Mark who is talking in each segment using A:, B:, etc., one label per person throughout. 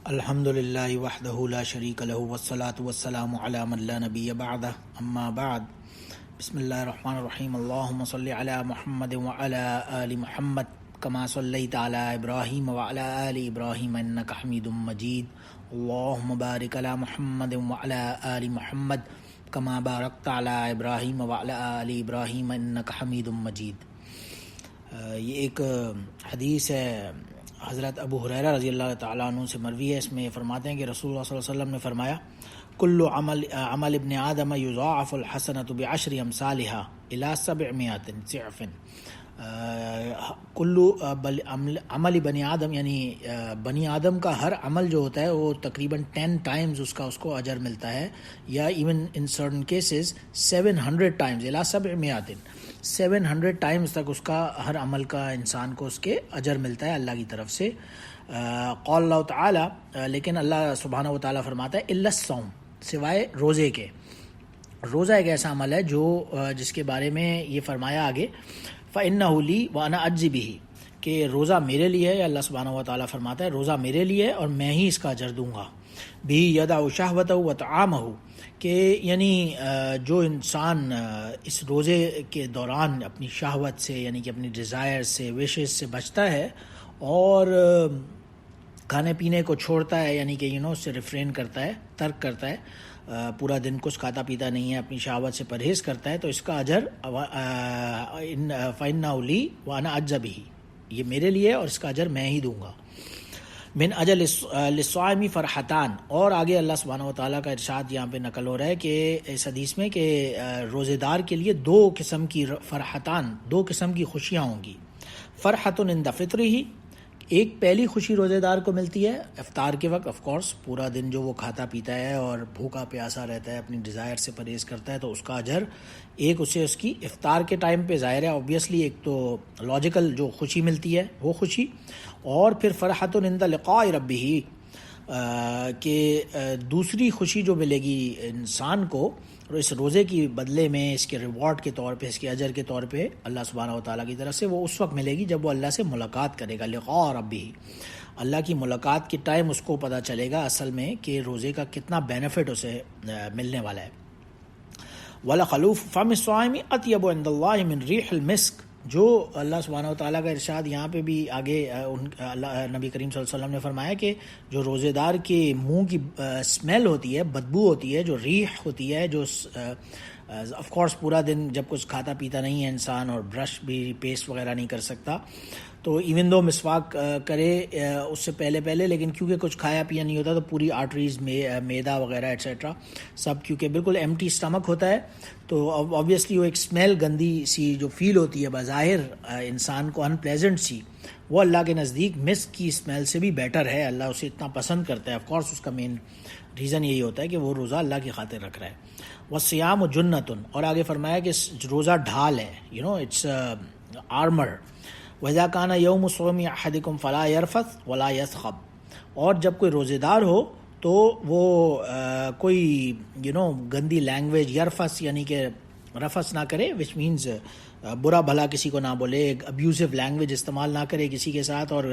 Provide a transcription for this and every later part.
A: الحمد للہ وحدہ لا شریک لہ والصلاة والسلام علی من لا نبی بعدہ اما بعد بسم اللہ الرحمن الرحیم اللہم صلی علی محمد وعلی آل محمد کما صلیت علی ابراہیم وعلی آل ابراہیم انک حمید مجید اللہم بارک علی محمد وعلی آل محمد کما بارکت علی ابراہیم وعلی آل ابراہیم انک حمید مجید۔ یہ ایک حدیث ہے حضرت ابو ہریرہ رضی اللہ تعالیٰ عنہ سے مروی ہے۔ اس میں فرماتے ہیں کہ رسول اللہ صلی اللہ علیہ وسلم نے فرمایا کل عمل ابن آدم یضاعف الحسنۃ بعشر امثالها الی 700 ضعف۔ عمل بنی آدم یعنی بنی آدم کا ہر عمل جو ہوتا ہے وہ تقریباً 10 ٹائمز اس کو اجر ملتا ہے، یا even in certain cases 700 Times الی 700 ٹائمز تک اس کا ہر عمل کا انسان کو اس کے اجر ملتا ہے اللہ کی طرف سے۔ قال اللہ تعالیٰ، لیکن اللہ سبحانہ و تعالیٰ فرماتا ہے الا الصوم، سوائے روزے کے۔ روزہ ایک ایسا عمل ہے جس کے بارے میں یہ فرمایا آگے فَإِنَّهُ لِي وَأَنَا أَجْزِي بِهِ، کہ روزہ میرے لیے ہے۔ اللہ سبحانہ و تعالیٰ فرماتا ہے روزہ میرے لیے ہے اور میں ہی اس کا اجر دوں گا۔ بھی يَدَعُ شَهْوَتَهُ وَطَعَامَهُ، کہ یعنی جو انسان اس روزے کے دوران اپنی شہوت سے یعنی کہ اپنی ڈیزائر سے وشز سے بچتا ہے اور کھانے پینے کو چھوڑتا ہے، یعنی کہ اس سے ریفرین کرتا ہے، ترک کرتا ہے، پورا دن کچھ کھاتا پیتا نہیں ہے، اپنی شہوت سے پرہیز کرتا ہے، تو اس کا اجر فَإِنَّهُ لِي وَأَنَا أَجْزِي بِهِ، یہ میرے لیے اور اس کا اجر میں ہی دوں گا۔ من اجل للصائم فرحتان، اور آگے اللہ سبحانہ و تعالیٰ کا ارشاد یہاں پہ نقل ہو رہا ہے کہ اس حدیث میں کہ روزے دار کے لیے دو قسم کی فرحتان، دو قسم کی خوشیاں ہوں گی۔ فرحت عند فطرہ، ایک پہلی خوشی روزے دار کو ملتی ہے افطار کے وقت، آف کورس پورا دن جو وہ کھاتا پیتا ہے اور بھوکا پیاسا رہتا ہے، اپنی ڈیزائر سے پرہیز کرتا ہے، تو اس کا اجر ایک اسے اس کی افطار کے ٹائم پہ ظاہر ہے اوبویسلی ایک تو لاجیکل جو خوشی ملتی ہے وہ خوشی، اور پھر فرحت عند لقاء ربہ، کہ دوسری خوشی جو ملے گی انسان کو اس روزے کی بدلے میں، اس کے ریوارڈ کے طور پہ، اس کے اجر کے طور پہ اللہ سبحانہ و تعالیٰ کی طرف سے، وہ اس وقت ملے گی جب وہ اللہ سے ملاقات کرے گا۔ لقاء ربہ، اللہ کی ملاقات کے ٹائم اس کو پتہ چلے گا اصل میں کہ روزے کا کتنا بینیفٹ اسے ملنے والا ہے۔ وَلَخَلُوفُ فَمِ الصَّائِمِ أَطْيَبُ عِندَ اللَّهِ مِنْ رِيحِ الْمِسْكِ، جو اللہ سبحانہ و تعالیٰ کا ارشاد یہاں پہ بھی آگے نبی کریم صلی اللہ علیہ وسلم نے فرمایا کہ جو روزے دار کے منہ کی اسمیل ہوتی ہے، بدبو ہوتی ہے، جو ریح ہوتی ہے، جو آف کورس پورا دن جب کچھ کھاتا پیتا نہیں ہے انسان اور برش بھی پیسٹ وغیرہ نہیں کر سکتا، تو ایون دو مسواک کرے اس سے پہلے لیکن کیونکہ کچھ کھایا پیا نہیں ہوتا تو پوری آرٹریز میدا وغیرہ ایٹسیٹرا سب کیونکہ بالکل ایمٹی سٹمک ہوتا ہے، تو آبویسلی وہ ایک اسمیل گندی سی جو فیل ہوتی ہے بظاہر انسان کو ان پلیزنٹ سی، وہ اللہ کے نزدیک مسک کی اسمیل سے بھی بیٹر ہے، اللہ اسے اتنا پسند کرتا ہے۔ آف کورس اس کا مین ریزن یہی ہوتا ہے کہ وہ روزہ اللہ کی خاطر رکھ رہا ہے۔ وَالصِّيَامُ جُنَّةٌ، اور آگے فرمایا کہ روزہ ڈھال ہے، اٹس آرمر۔ وَإِذَا كَانَ يَوْمُ صَوْمِ أَحَدِكُمْ فَلَا يَرْفَثْ وَلَا يَصْخَبْ، اور جب کوئی روزے دار ہو تو وہ کوئی گندی لینگویج، یرفس یعنی کہ رفس نہ کرے، وچ مینز برا بھلا کسی کو نہ بولے، ابیوزو لینگویج استعمال نہ کرے کسی کے ساتھ، اور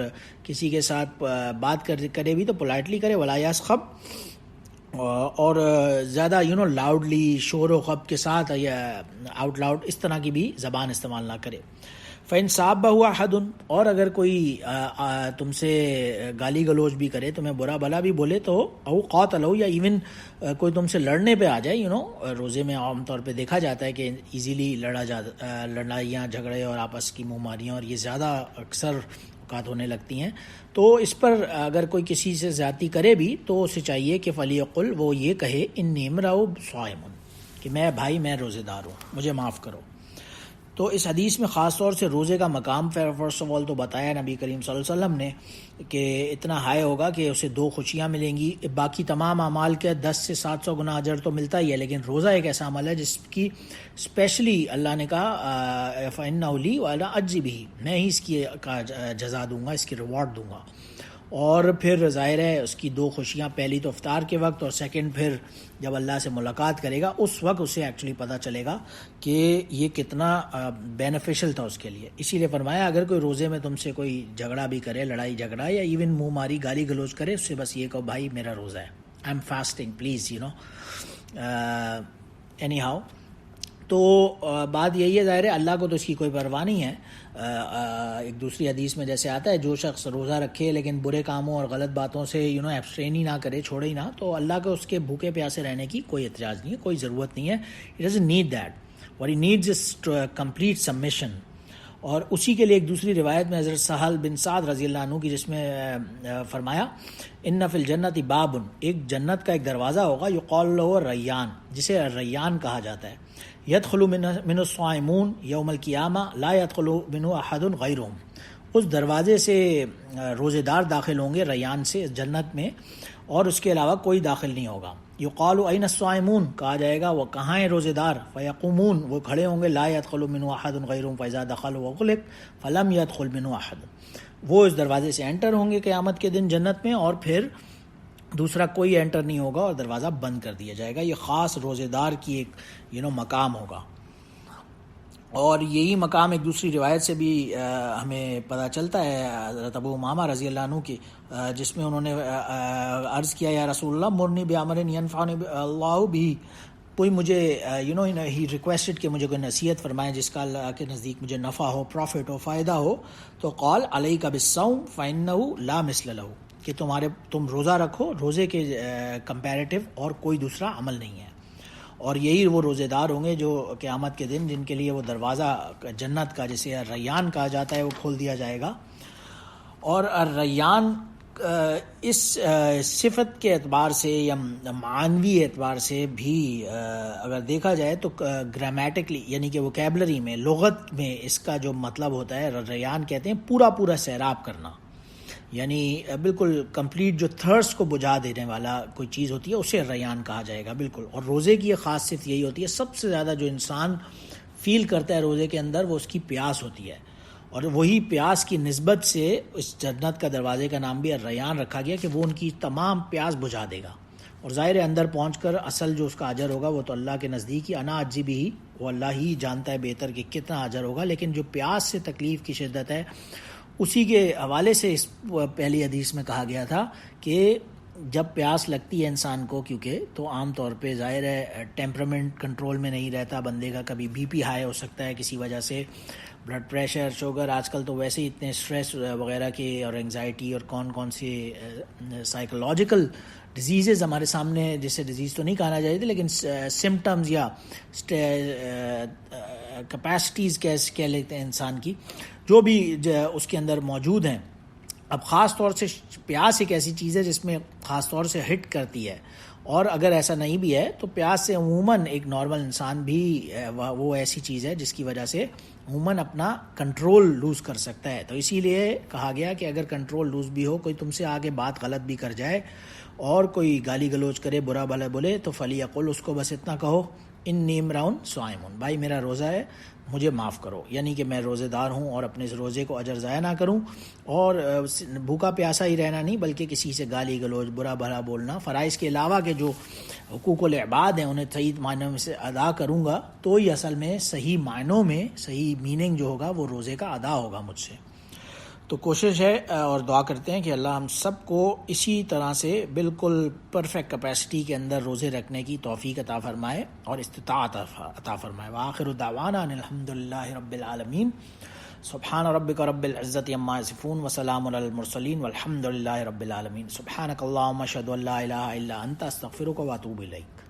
A: کسی کے ساتھ بات کرے بھی تو پولائٹلی کرے، ولا یسخب، اور زیادہ لاؤڈلی شور و خب کے ساتھ یا آؤٹ لاؤڈ اس طرح کی بھی زبان استعمال نہ کرے۔ فَإِن صَابَّهُ أَحَدٌ، اور اگر کوئی تم سے گالی گلوچ بھی کرے، تمہیں برا بھلا بھی بولے، تو او قاتلہ، یا ایون کوئی تم سے لڑنے پہ آ جائے، روزے میں عام طور پہ دیکھا جاتا ہے کہ ایزیلی لڑائیاں جھگڑے اور آپس کی منہ ماریاں اور یہ زیادہ اکثر اوقات ہونے لگتی ہیں، تو اس پر اگر کوئی کسی سے زیادتی کرے بھی تو اسے چاہیے کہ فَلْيَقُلْ، وہ یہ کہے اِنِّی امرؤ صائم، کہ میں روزے دار ہوں، مجھے معاف کرو۔ تو اس حدیث میں خاص طور سے روزے کا مقام فرسٹ آف آل تو بتایا نبی کریم صلی اللہ علیہ وسلم نے کہ اتنا ہائی ہوگا کہ اسے دو خوشیاں ملیں گی، باقی تمام اعمال کے 10 سے 700 گنا اجر تو ملتا ہی ہے، لیکن روزہ ایک ایسا عمل ہے جس کی اسپیشلی اللہ نے کہا فَإِنَّهُ لِي وَأَنَا أَجْزِي بِهِ، میں ہی اس کی جزا دوں گا، اس کی ریوارڈ دوں گا۔ اور پھر ظاہر ہے اس کی دو خوشیاں، پہلی تو افطار کے وقت، اور سیکنڈ پھر جب اللہ سے ملاقات کرے گا اس وقت اسے ایکچولی پتہ چلے گا کہ یہ کتنا بینیفیشل تھا اس کے لیے. اسی لیے فرمایا اگر کوئی روزے میں تم سے کوئی جھگڑا بھی کرے، لڑائی جھگڑا یا ایون منہ ماری گالی گلوچ کرے، اس سے بس یہ کہو بھائی میرا روزہ ہے، I am fasting please any how. تو بات یہی ہے، ظاہر ہے اللہ کو تو اس کی کوئی پرواہ نہیں ہے. ایک دوسری حدیث میں جیسے آتا ہے جو شخص روزہ رکھے لیکن برے کاموں اور غلط باتوں سے ایبسٹین ہی نہ کرے، چھوڑے ہی نہ، تو اللہ کو اس کے بھوکے پیاسے رہنے کی کوئی اعتراض نہیں ہے، کوئی ضرورت نہیں ہے. He doesn't need that. What he needs is complete submission. اور اسی کے لیے ایک دوسری روایت میں حضرت سہل بن سعد رضی اللہ عنہ کی، جس میں فرمایا ان فی الجنت باب، ایک جنت کا ایک دروازہ ہوگا، یقال له ریان، جسے ریان کہا جاتا ہے. یدخل من الصائمون یوم القیامہ لا یدخل منہ احد غیرہم، اس دروازے سے روزے دار داخل ہوں گے ریان سے جنت میں، اور اس کے علاوہ کوئی داخل نہیں ہوگا. یقال این الصائمون، کہا جائے گا وہ کہاں ہیں روزے دار، فیقومون، وہ کھڑے ہوں گے، لا يدخل منہ احد غیرہم فاذا دخلوا وغلق فلم يدخل منہ احد، وہ اس دروازے سے انٹر ہوں گے قیامت کے دن جنت میں، اور پھر دوسرا کوئی انٹر نہیں ہوگا اور دروازہ بند کر دیا جائے گا. یہ خاص روزے دار کی ایک مقام ہوگا. اور یہی مقام ایک دوسری روایت سے بھی ہمیں پتہ چلتا ہے حضرت ابو امامہ رضی اللہ عنہ کی، جس میں انہوں نے عرض کیا یا رسول اللہ مرنی بامر ینفعنی اللہ بھی، کوئی مجھے ہی ریکویسٹڈ کہ مجھے کوئی نصیحت فرمائیں جس کا اللہ کے نزدیک مجھے نفع ہو، پروفٹ ہو، فائدہ ہو. تو قال علیک بالصوم فانہ لا مثل لہ، کہ تم روزہ رکھو، روزے کے کمپیریٹو اور کوئی دوسرا عمل نہیں ہے. اور یہی وہ روزے دار ہوں گے جو قیامت کے دن جن کے لیے وہ دروازہ جنت کا جسے ریان کہا جاتا ہے وہ کھول دیا جائے گا. اور ریان اس صفت کے اعتبار سے یا معنوی اعتبار سے بھی اگر دیکھا جائے تو گرامیٹکلی یعنی کہ ووکیبلری میں، لغت میں اس کا جو مطلب ہوتا ہے، ریان کہتے ہیں پورا سیراب کرنا، یعنی بالکل کمپلیٹ جو تھرس کو بجھا دینے والا کوئی چیز ہوتی ہے اسے ریان کہا جائے گا بالکل. اور روزے کی ایک خاص صفت یہی ہوتی ہے، سب سے زیادہ جو انسان فیل کرتا ہے روزے کے اندر وہ اس کی پیاس ہوتی ہے، اور وہی پیاس کی نسبت سے اس جنت کا دروازے کا نام بھی ریان رکھا گیا کہ وہ ان کی تمام پیاس بجھا دے گا. اور ظاہر ہے اندر پہنچ کر اصل جو اس کا اجر ہوگا وہ تو اللہ کے نزدیک ہی، انا اجزی بھی، وہ اللہ ہی جانتا ہے بہتر کہ کتنا اجر ہوگا. لیکن جو پیاس سے تکلیف کی شدت ہے اسی کے حوالے سے اس پہلی حدیث میں کہا گیا تھا کہ جب پیاس لگتی ہے انسان کو، کیونکہ تو عام طور پہ ظاہر ہے ٹیمپرامنٹ کنٹرول میں نہیں رہتا بندے کا، کبھی بی پی ہائی ہو سکتا ہے کسی وجہ سے، بلڈ پریشر، شوگر، آج کل تو ویسے ہی اتنے اسٹریس وغیرہ کے اور انگزائٹی اور کون سے سائیکولوجیکل ڈیزیزز ہمارے سامنے، جسے ڈیزیز تو نہیں کہنا چاہیے لیکن سمٹمز یا کیپیسٹیز کہہ لیتے ہیں انسان کی، جو بھی اس کے اندر موجود ہیں. اب خاص طور سے پیاس ایک ایسی چیز ہے جس میں خاص طور سے ہٹ کرتی ہے، اور اگر ایسا نہیں بھی ہے تو پیاس سے عموماً ایک نارمل انسان بھی وہ ایسی چیز ہے جس کی وجہ سے عموماً اپنا کنٹرول لوز کر سکتا ہے. تو اسی لیے کہا گیا کہ اگر کنٹرول لوز بھی ہو، کوئی تم سے آگے بات غلط بھی کر جائے اور کوئی گالی گلوچ کرے، برا بھلا بولے، تو فلیقل، اس کو بس اتنا کہو انی امرؤ صائم، بھائی میرا روزہ ہے، مجھے معاف کرو، یعنی کہ میں روزے دار ہوں اور اپنے اس روزے کو اجر ضائع نہ کروں، اور بھوکا پیاسا ہی رہنا نہیں بلکہ کسی سے گالی گلوچ، برا بھلا بولنا، فرائض کے علاوہ کے جو حقوق العباد ہیں انہیں صحیح معنوں میں سے ادا کروں گا، تو یہ اصل میں صحیح معنوں میں صحیح میننگ جو ہوگا وہ روزے کا ادا ہوگا مجھ سے. تو کوشش ہے اور دعا کرتے ہیں کہ اللہ ہم سب کو اسی طرح سے بالکل پرفیکٹ کیپیسٹی کے اندر روزے رکھنے کی توفیق عطا فرمائے اور استطاعت عطا فرمائے. وآخر دعوانا ان الحمدللہ رب العالمین. سبحان ربک رب العزت عما یصفون وسلام علی المرسلین والحمدللہ رب العالمین. سبحانک اللہم اشہد ان لا الہ الا انت استغفرک واتوب الیک.